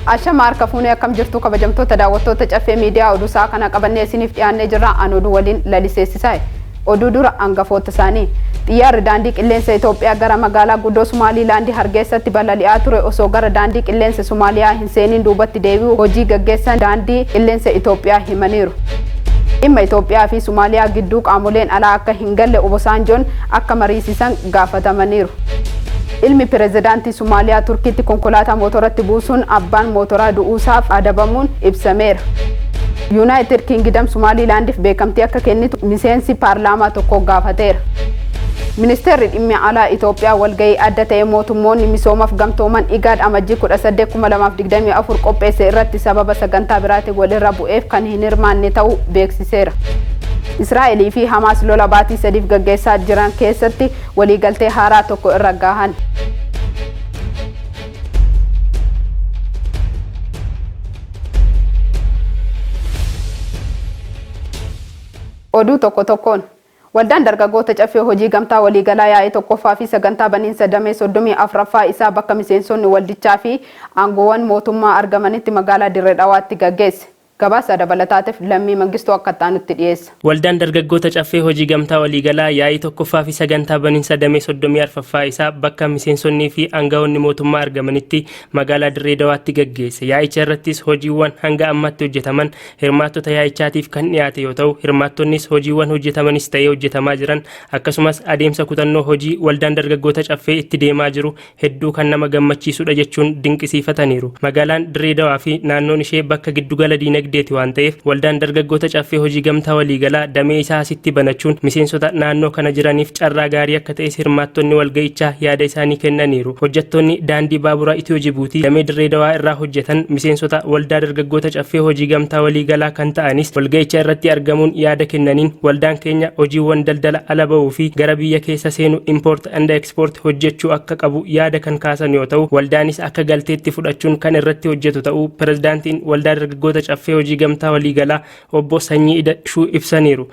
Ashamar kafuune akkam jirtu kabajamtoota daawwattoota caffee miidiyaa oduu isaa kana qabannee isiniif dhiyaannee jirra. An oduu waliin laliseessisaa. Oduu dura hangafoota isaanii. Xiyyaarri daandii qilleensa Itoophiyaa gara magaalaa guddoo Somaaliilaand Hargeessatti balali'aa ture osoo gara daandii qilleensa Somaaliyaa hin seeniin duubatti deebi'u hojii gaggeessan daandii qilleensa Itoophiyaa himaniiru. Dhimma Itoophiyaa fi Somaaliyaa gidduu qaamoleen alaa akka hin galle Obasanjoon akka mariisisan gaafatamaniiru. Ilmi pirezidaantii Somaaliyaa Turkiitti konkolaataa mootoratti buusuun abbaan mootoraa du'uusaaf adabamuun ibsameera. United Kingdom Somaliilaandiif beekamtii akka kennitu miseensi paarlaamaa tokko gaafateera. Ministeerri dhimma alaa Itoophiyaa walgahii adda ta'e mootummoonni misoomaaf gamtooman IGAD amajjii 18 2024 qopheesse irratti sababa sagantaa biraatiin walirra bu'eef kan hin hirmaanne ta'uu beeksiseera. Israa'elii fi Hamaas lola baatii sadiif gaggeessaa jiran keessatti waliigaltee haaraa tokko irra gahan. Oduu tokkoon Waldaan dargaggoota caffee hojii gamtaa waliigalaa yaa'ii tokkoffaa fi sagantaa baniinsa damee 34ffaa isaa bakka miseensonni waldichaa fi aangoowwan mootummaa argamanitti magaalaa Dirree Dhawaatti gaggeesse. Gabaasa dabalataatiif lammii Mangistuu akka ta'anitti dhiyeessa. Waldaan dargaggoota caffee hojii gamtaa waliigalaa yaa'ii tokkoffaa fi sagantaa baniinsa damee 34ffaa isaa bakka miseensonnii fi aangawoonni mootummaa argamanitti magaalaa Dirree Dhawaatti gaggeesse. Yaa'icha irrattis hojiiwwan hanga ammatti hojjetaman hirmaattota yaa'ichaatiif kan dhiyaate yoo ta'u, hirmaattonnis hojiiwwan hojjetamanis ta'ee hojjetamaa jiran akkasumas adeemsa kutannoo hojii waldaan dargaggoota caffee itti deemaa jiru hedduu kan nama gammachiisudha jechuun dinqisiifataniiru. Magaalaan Dirree Dhawaa fi naannoon ishee bakka giddugala diinagdeeti waan ta'eef waldaan dargaggoota caffee hojii gamtaa waliigalaa damee isaa asitti banachuun miseensota naannoo kana jiraniif carraa gaarii akka ta'es hirmaattonni walga'ichaa yaada isaanii kennaniiru. Hojjettoonni daandii baaburaa Itiyoo Jibuutii damee Dirree Dhawaa irraa hojjetan miseensota waldaa dargaggoota caffee hojii gamtaa waliigalaa kan ta'anis walga'icha irratti argamuun yaada kennaniin waldaan keenya hojiiwwan daldala ala ba'uu fi gara biyya keessa seenu import and export hojjechuu akka qabu yaada kan kaasan yoo ta'u, waldaanis akka galteetti fudhachuun kan irratti hojjetu ta'uu pirezidaantiin waldaa dargaggoota caffee hojii gamtaa waliigalaa obbo Sanyii Ida'uu ibsaniiru.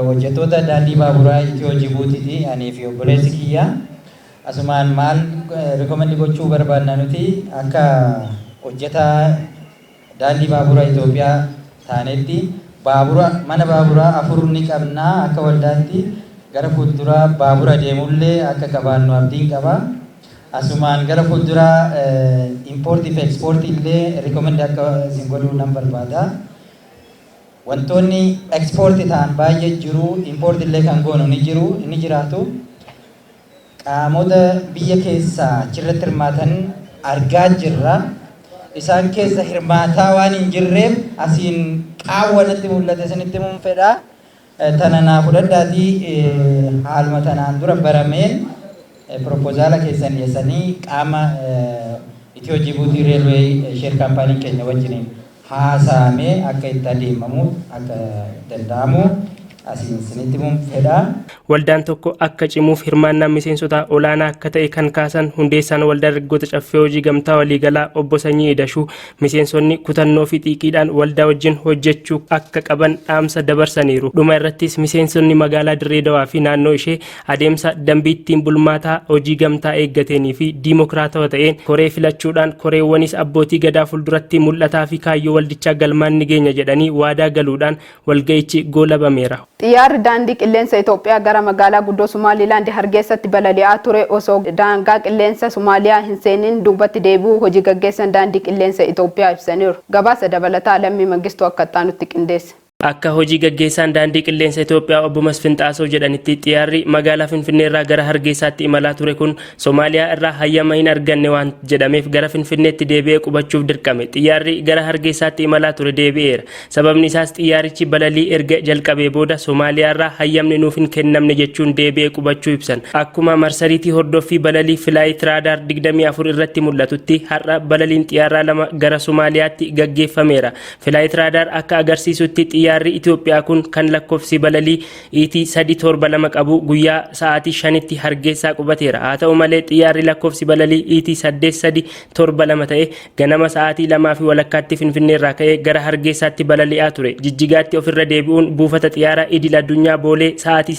Hojjettoota daandii baaburaa Itiyoo Jibuutiitianii fi obboleessi kiyya asumaan maal rekomendi gochuu barbaadna nuti akka hojjetaa daandii baaburaa Itoophiyaa taanetti mana baaburaa afur ni qabnaa akka waldaatti gara fuulduraa baabura deemullee akka qabaannu abdiin qaba. Asumaan gara fuulduraa importii fi ekspoortii illee rekomendi akka isin godhuu nan barbaada. Wantoonni ekspoortii ta'an baay'ee jiru, importii illee kan goonu ni jiraatu. Qaamota biyya keessaa achirratti hirmaatan argaa jirra. Isaan keessa hirmaataa waan hin jirreef asiin qaawwanatti mul'ate isinitti mun fedha. Tana naa fudhadhaatii haaluma tanaan dura barameen proposala keessan dhiyeessanii qaama Itiyoo Jibuutii Reelwee sheer kaampaanii keenya wajjiniin haasa'amee akka itti adeemamu akka danda'amu asiin isinitti mun fedha. Waldaan tokko akka cimuuf hirmaannaan miseensota olaanaa akka ta'e kan kaasan hundeessaan waldaa dargaggoota caffee hojii gamtaa waliigalaa obbo Sanyii Ida'uu miseensonni kutannoo fi xiiqiidhaan waldaa wajjin hojjechuu akka qaban dhaamsa dabarsaniiru. Dhuma irrattis miseensonni magaalaa Dirree Dhawaa fi naannoo ishee adeemsa dambii ittiin bulmaataa hojii gamtaa eeggateenii fi diimokiraatawaa ta'een koree filachuudhaan koreewwanis abbootii gadaa fuulduratti mul'ataa fi kaayyoo waldichaa galmaan ni geenya jedhanii waadaa galuudhaan walga'ichi goolabameera. Xiyyaarri daandii qilleensa Itoophiyaa gara magaalaa guddoo Somaaliilaand Hargeessatti balali'aa ture osoo daangaa qilleensa Somaaliyaa hin seeniin duubatti deebi'u hojii gaggeessan daandii qilleensa Itoophiyaa ibsaniiru. Gabaasa dabalataa lammii Mangistuu akka ta'anitti qindeesse. Akka hojii gaggeessaan daandii qilleensa Itoophiyaa obbo Masfin Xaasoo jedhanitti xiyyaarri magaalaa Finfinnee irraa gara Hargeysaatti imalaa ture kun Somaaliyaa irraa hayyama hin arganne waan jedhameef gara Finfinneetti deebi'ee qubachuuf dirqame. Xiyyaarri gara Hargeysaatti imalaa ture deebi'eera. Sababni isaas xiyyaarichi balalii erga jalqabee booda Somaaliyaa irraa hayyamni nuuf hin kennamne jechuun deebi'ee qubachuu ibsan. Akkuma marsariitii hordoffii balalii Flight Radar 24 irratti mul'atutti har'a balaliin xiyyaaraa lama gara Somaaliyaatti gaggeeffameera. Flight Radar akka agarsiisutti xiyyaarri Itoophiyaa kun kan lakkoofsi balalii ET372 qabu guyyaa sa'aatii 5tti Hargeysaa qubateera. Haa ta'u malee xiyyaarri lakkoofsi balalii ET872 ta'e ganama sa'aatii 2:00 Finfinnee irraa ka'ee gara Hargeysaatti balali'aa ture. Jijjigaatti ofirra deebi'uun buufata xiyyaara idil addunyaa Boolee sa'aatii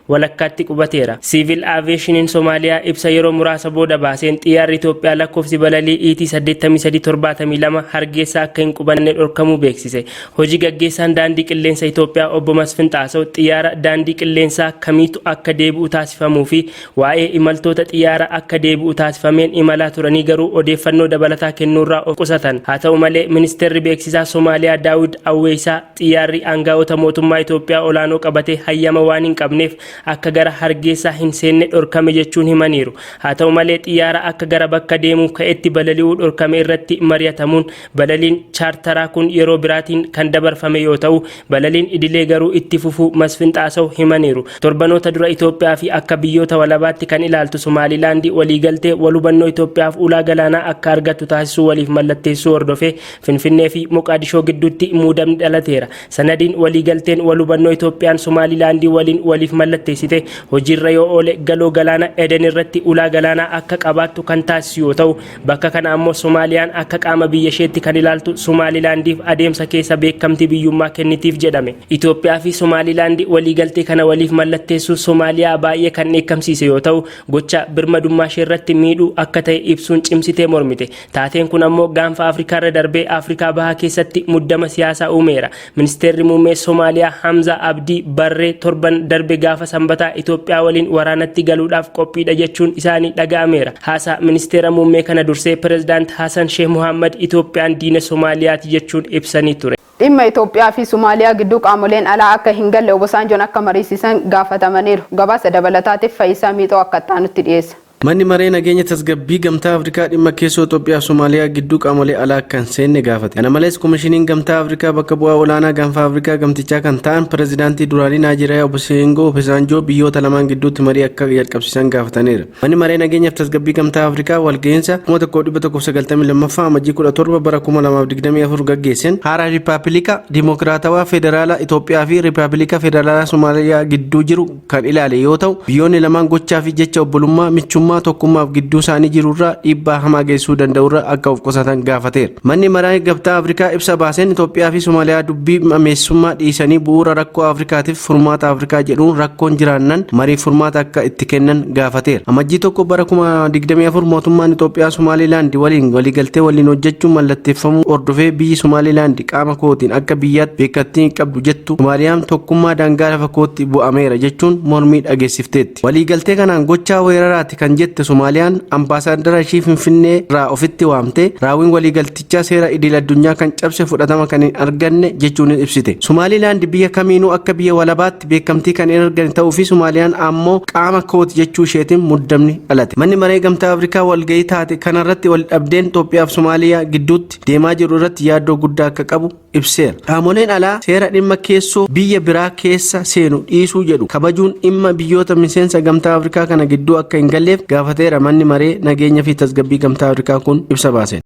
4:00 qubateera. Civil Aviation Somaaliyaa ibsa yeroo muraasa booda baaseen xiyyaarri Itoophiyaa lakkoofsi balalii ET8372 Hargeysaa akka hin qubanne dhorkamuu beeksise. Hojii gaggeessaan daandii qilleensa Itoophiyaa obbo Masfin Xaasaw xiyyaara daandii qilleensaa kamiitu akka deebi'u taasifamuu fi waa'ee imaltoota xiyyaara akka deebi'u taasifameen imalaa turanii garuu odeeffannoo dabalataa kennuurraa of qusatan. Haa ta'u malee ministeerri beeksisaa Somaaliyaa Daawud Awweesaa xiyyaarri aangaa'ota mootummaa Itoophiyaa olaanoo qabatee hayyama waan hin qabneef akka gara Hargeysaa hin seenne dhorkame jechuun himaniiru. Haa ta'u malee xiyyaara akka gara bakka deemuu ka'etti balali'uu dhorkame irratti mari'atamuun balaliin chaartaraa kun yeroo biraatiin kan dabarfame yoo ta'u balaliin idilee garuu itti fufuu Masfin Xaasaw himaniiru. Torbanoota dura Itoophiyaa fi akka biyyoota walabaatti kan ilaaltu Somaalilaandii waliigaltee walhubannoo Itoophiyaaf ulaa galaanaa akka argattu taasisuu waliif mallatteessuu hordofee Finfinnee fi Moqaadishoo gidduutti muudamni dhalateera. Sanadiin waliigalteen walhubannoo Itoophiyaan Somaalilaandii waliin waliif mallatteessite hojiirra yoo oole galoo galaana Eden irratti ulaa galaanaa akka qabaattu kan taasisu yoo ta'u bakka kana ammoo Somaaliyaan akka qaama biyya isheetti kan ilaaltu Somaalilaandiif adeemsa keessa beekamtii biyyummaa kennitiif jedhame. Itoophiyaa fi Somaalilaandii waliigaltee kana waliif mallatteessuu Somaaliyaa baay'ee kan dheekkamsiise yoo ta'u gocha birmadummaa ishee irratti miidhuu akka ta'e ibsuun cimsitee mormite. Taateen kun ammoo gaanfa Afrikaa irra darbee Afrikaa bahaa keessatti muddama siyaasaa uumeera. Ministeerri muummee Somaaliyaa Hamza Abdii Barree torban darbe gaafa sanbataa Itoophiyaa waliin waraanatti galuudhaaf qophiidha jechuun isaanii dhaga'ameera. Haasaa ministeera muummee kana dursee pirezidaant Hassan Sheikh Mohammad Itoophiyaan diina Somaaliyaati jechuun ibsanii ture. Dhimma Itoophiyaa fi Somaaliyaa gidduu qaamoleen alaa akka hin galle Obasanjoon akka mariisisan gaafatamaniiru. Gabaasa dabalataatiif Fayyisaa Miixoo akka taanutti dhiyeessa. Manni maree nageenya tasgabbii gamtaa Afrikaa dhimma keessoo Itoophiyaa fi Somaaliyaa gidduu qaamolee alaa kan seenne gaafate. Kana malees koomishiniin gamtaa Afrikaa bakka bu'aa olaanaa gaanfa Afrikaa gamtichaa kan ta'an pirezidaantii duraanii Naayijeeriyaa Olusegun Obasanjoo biyyoota lamaan gidduutti marii akka jalqabsiisan gaafataniiru. Manni maree nageenyaaf tasgabbii gamtaa Afrikaa walga'iinsa 1992 amajjii 17 bara 2024 gaggeesseen haaraa Riippaabilika Dimokiraatawaa Federaalaa Itoophiyaa fi Riippaabilika Federaalaa Somaaliyaa gidduu jiru kan ilaale yoo ta'u biyyoonni lamaan gochaa fi jecha obbolummaa michummaa tokkummaaf gidduu isaanii jirurraa dhiibbaa hamaa geessuu danda'urra akka of qusatan gaafateera. Manni maree gamtaa Afrikaa ibsa baaseen Itoophiyaa fi Somaaliyaa dubbii ameessummaa dhiisanii bu'uura rakkoo Afrikaatiif furmaata Afrikaa jedhuun rakkoon jiraannan marii furmaata akka itti kennan gaafateera. Amajjii 1 bara 2024 mootummaan Itoophiyaa Somaalilaandii waliin waliigaltee waliin hojjechuun mallatteeffamuu hordofee biyyi Somaalilaandii qaama kootiin akka biyyaatti beekattii qabdu jettu Soomaaliyaan tokkummaa daangaa lafa kootti bu'ameera jechuun mormii dhageessifteetti. Waliigaltee kanaan gochaa weeraraati kan jette Soomaaliyaan ambaasaaddara ishii Finfinnee irraa ofitti waamte raawwiin waliigaltichaa seera idil addunyaa kan cabse fudhatama kan hin arganne jechuun ibsite. Somaalilaand biyya kamiinuu akka biyya walabaatti beekamtii kan hin arganne ta'uu fi Soomaaliyaan ammoo qaama kooti jechuu isheetiin muddamni dhalate. Manni maree gamtaa Afrikaa walgahii taate kanarratti wal dhabdeen Itoophiyaa fi Soomaaliyaa gidduutti deemaa jiru irratti yaaddoo guddaa akka qabu ibseera. Qaamoleen alaa seera dhimma keessoo biyya biraa keessa seenu dhiisuu jedhu kabajuun dhimma biyyoota miseensa gamtaa Afrikaa kana gidduu akka hin galleef gaafateera. Manni maree nageenya fi tasgabbii gamtaa Afrikaa kun ibsa baaseen.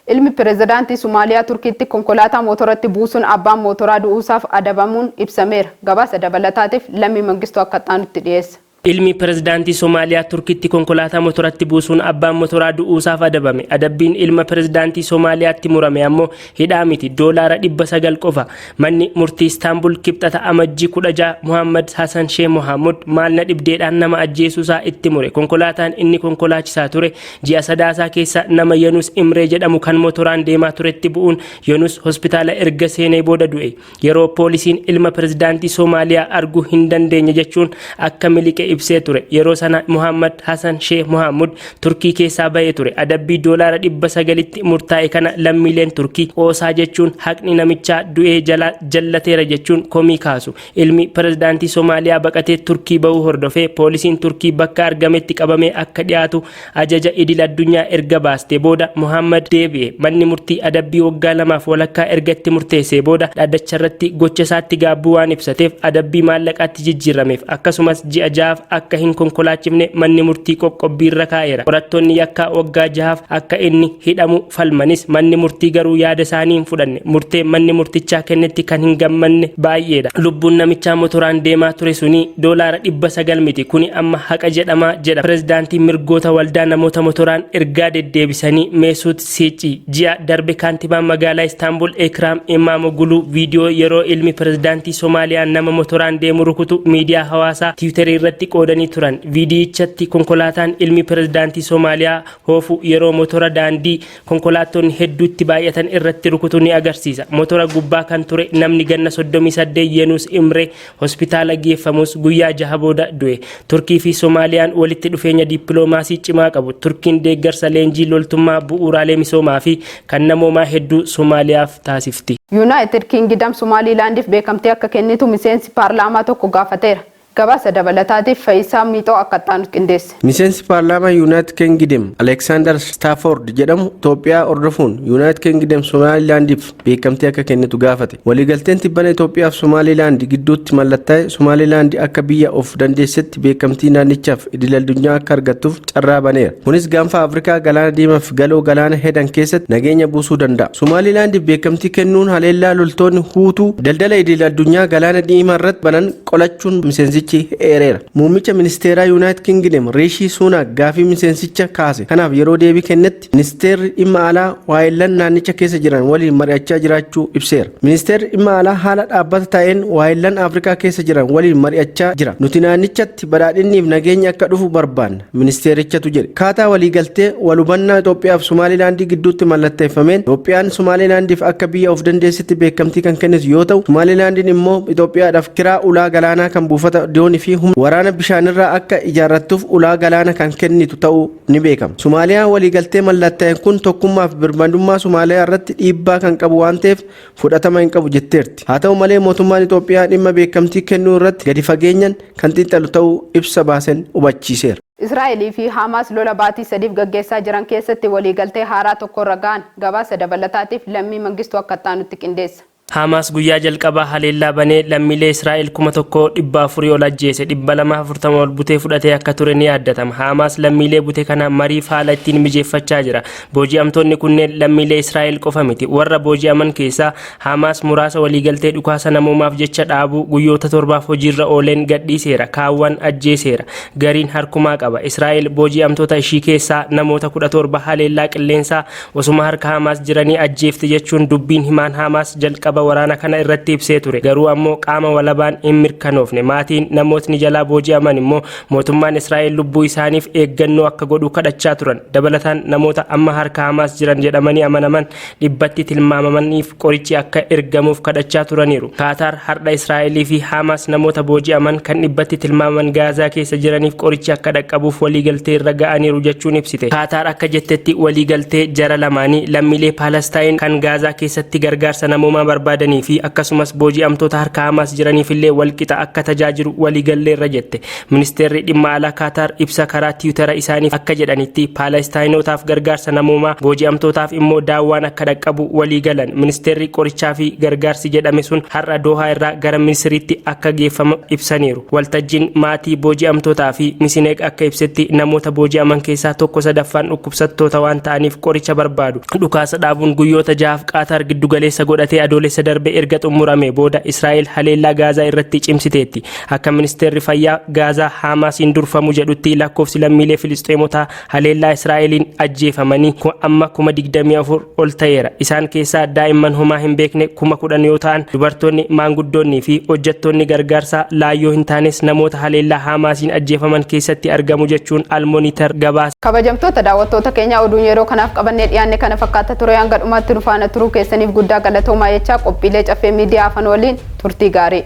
Ilmi pirezidaantii Somaaliyaa Turkiitti konkolaataa mootoratti buusuun abbaan mootoraa du'uusaaf adabamuun ibsameera. Gabaasa dabalataatiif Lammii Mangistuu akka taanutti dhiyeessa. Ilmi pirezidaantii Somaaliyaa Turkiitti konkolaataa mootoratti buusuun abbaan mootoraa du'uusaaf adabame. Adabbiin ilma pirezidaantii Somaaliyaatti murame ammoo hidhaa miti doolaara 900 qofa. Manni murtii Istaanbul kibxata amajjii 16 Muhammad Hassan Sheikh Mohamud maalna dhibdeedhaan nama ajjeesuusaa itti mure. Konkolaataan inni konkolaachisaa ture ji'a sadaasaa keessa nama Yunus Imree jedhamu kan mootoraan deemaa turetti bu'uun Yunus hospitaala erga seenee booda du'e. Yeroo poolisiin ilma pirezidaantii Somaaliyaa arguu hin dandeenye jechuun akka miliqe ibsee ture. Yeroo sana Muhammad Hassan Sheikh Mohamud Turkii keessaa bahee ture. Adabbii doolaara 900tti murtaa'e kana lammiileen Turkii qoosaa jechuun haqni namichaa du'ee jallateera jechuun komii kaasu. Ilmi pirezidaantii Somaaliyaa baqatee Turkii bahuu hordofee poolisiin Turkii bakka argametti qabamee akka dhiyaatu ajaja idil addunyaa erga baaste booda Muhammad deebi'e. Manni murtii adabbii waggaa 2 walakkaa erga itti murteessee booda dhaaddacha irratti gocha isaatti gaabbuu waan ibsateef adabbii maallaqaatti jijjiirameef akkasumas ji'a 6 jahaaf akka hin konkolaachifne manni murtii qoqqobbiirra kaa'eera. Qorattoonni yakkaa waggaa jahaaf akka inni hidhamu falmanis manni murtii garuu yaada isaanii hin fudhanne. Murtee manni murtichaa kennetti kan hin gammanne baay'eedha. Lubbuun namichaa motoraan deemaa ture suni $900 miti. Kuni amma haqa jedhamaa jedha. Pirezidaantiin mirgoota waldaa namoota motoraan ergaa deddeebisanii Meesut Seechi ji'a darbe kaantibaan magaalaa Istaanbul Ekraam Imaamoglu viidiyoo yeroo ilmi pirezidaantii Somaaliyaa nama motoraan deemu rukutu miidiyaa hawaasaa Tiwiitarii irratti qoodanii turan. Viidiyichatti konkolaataan ilmi pirezidaantii Somaaliyaa hoofu yeroo motora daandii konkolaattonni hedduutti baay'atan irratti rukutu ni agarsiisa. Motora gubbaa kan ture namni ganna 38 Yunus Imree hospitaala geeffamus guyyaa 6 booda du'e. Turkii fi Somaaliyaan walitti dhufeenya dippiloomaasii cimaa qabu. Turkiin deeggarsa leenjii loltummaa bu'uuraalee misoomaa fi kan namoomaa hedduu Somaaliyaaf taasifti. United Kingdom Somalilandiif beekamtee akka kennitu miseensi paarlaamaa tokko gaafateera. Gabaasa dabalataatiif Faayisaa Miixoo akka ta'an qindeesse. Miseensi paarlaamaa United Kingdom Alexander Stafford jedhamu Itoophiyaa hordofuun United Kingdom Somalilandiif beekamtee akka kennitu gaafate. Waliigalteen tibbana Itoophiyaa fi Somaliland gidduutti mallattaa'e Somaliland akka biyya of dandeessetti beekamtii naannichaaf idil-addunyaa akka argattuuf carraa baneera. Kunis gaanfa Afrikaa galaana diimaa fi galoo galaana hedan keessatti nageenya buusuu danda'a. Somalilandiif beekamtii kennuun haleellaa loltoonni Huutuu daldala idil-addunyaa galaana diimaa irratti banan qolachuun miseensichi eereera. Muummicha ministeeraa United Kingdom Riishi Sunak gaafii miseensicha kaase. Kanaaf yeroo deebii kennetti ministeerri dhimma alaa waayillan naannicha keessa jiran waliin mari'achaa jiraachuu ibseera. Ministeerri dhimma alaa haala dhaabbata ta'een waayillan Afrikaa keessa jiran waliin mari'achaa jira. Nuti naannichatti badhaadhinniif nageenya akka dhufu barbaanna ministeerichatu jedhe. Kaataa waliigaltee walhubannaa Itoophiyaa fi Somaalilaandii gidduutti mallatteeffameen Itoophiyaan Somaalilaandiif akka biyya of dandeessitti beekamtii kan kennitu yoo ta'u Somaalilaandiin immoo Itoophiyaadhaaf kiraa ulaa galaanaa kan buufata doonii fi waraana bishaanirraa akka ijaarrattuuf ulaa galaana kan kennitu ta'uu ni beekama. Soomaaliyaan waliigaltee mallattaa'een kun tokkummaa fi birmadummaa Soomaaliyaa irratti dhiibbaa kan qabu waan ta'eef fudhatama hin qabu jetteerti. Haa ta'u malee mootummaan Itoophiyaa dhimma beekamtii kennuu irratti gadi fageenyaan kan xiinxalu ta'uu ibsa baaseen hubachiiseera. Israa'elii fi Hamaas lola baatii 3 gaggeessaa jiran keessatti waliigaltee haaraa tokko irra ga'an. Gabaasa dabalataatiif lammii Mangistuu akka ta'anutti qindeessa. Hamas guyyaa jalqabaa haleellaa banee lammiilee Israa'el 1,400 ol ajjeese 240 ol butee fudhatee akka ture ni yaadatama. Hamas lammiilee bute kana mariif haala ittiin mijeeffachaa jira. Booji'amtoonni kunneen lammiilee Israa'el qofa miti. Warra booji'aman keessaa Hamas muraasa waliigaltee dhukaasa namoomaaf jecha dhaabuu guyyoota 7 hojiirra ooleen gadhiiseera. Kaawwan ajjeeseera. Gariin harkumaa qaba. Israa'el booji'amtoota ishii keessaa namoota 17 haleellaa qilleensaa osuma harka Hamas jiranii ajjeefte jechuun dubbiin himaan Hamas jalqaba waraana kana irratti ibsee ture. Garuu ammoo qaama walabaan hin mirkanoofne. Maatiin namootni jalaa booji'aman immoo mootummaan Israa'el lubbuu isaaniif eeggannoo akka godhu kadhachaa turan. Dabalataan namoota amma harka Hamas jiran jedhamanii amanaman dhibbatti tilmaamamaniif qorichi akka ergamuuf kadhachaa turaniiru. Qaataar har'a Israa'elii fi Hamas namoota booji'aman kan dhibbatti tilmaamaman Gaazaa keessa jiraniif qorichi akka dhaqqabuuf waliigaltee irra ga'aniiru jechuun ibsite. Qaataar akka jettetti waliigaltee jara lamaanii lammiilee Paalestaan kan Gaazaa keessatti gargaarsa namoomaa barbaadanii fi akkasumas booji'amtoota harka Hamas jiraniif illee walqixa akka tajaajilu waliigallee irra jette. Ministeerri dhimma alaa Qaataar ibsa karaa Tiwiitara isaaniif akka jedhanitti Paalestaayinotaaf gargaarsa namoomaa booji'amtootaaf immoo daawwaan akka dhaqqabu waliigalan. Ministeerri qorichaa fi gargaarsi jedhame sun har'a Doohaa irraa gara Misiritti akka geeffamu ibsaniiru. Waltajjiin maatii booji'amtootaa fi Misineeq akka ibsetti namoota booji'aman keessaa 1/3 dhukkubsattoota waan ta'aniif qoricha barbaadu. Dhukaasa dhaabuun guyyoota 6 Qaataar giddugaleessa godhatee adoolessa darbe erga xumurame booda Israa'el haleellaa Gaazaa irratti cimsiteetti. Akka ministeerri fayyaa Gaazaa Hamasiin durfamu jedhutti lakkoofsi lammiilee Filisxeemotaa haleellaa Israa'eliin ajjeefamanii amma 24,000 ol ta'eera. Isaan keessaa daa'imman homaa hin beekne 10,000 yoo ta'an dubartoonni, maanguddoonni fi hojjettoonni gargaarsaa laayyoo hin taanes namoota haleellaa Hamasiin ajjeefaman keessatti argamu jechuun Almonitor gabaasa. Kabajamtoota daawwattoota keenya oduun yeroo kanaaf qabannee dhiyaanne kana fakkaata ture. Hanga dhumaatti nu faana turuu keessaniif guddaa galatoomaa jechaa qophiilee caffee miidiyaa afaan waliin turtii gaarii.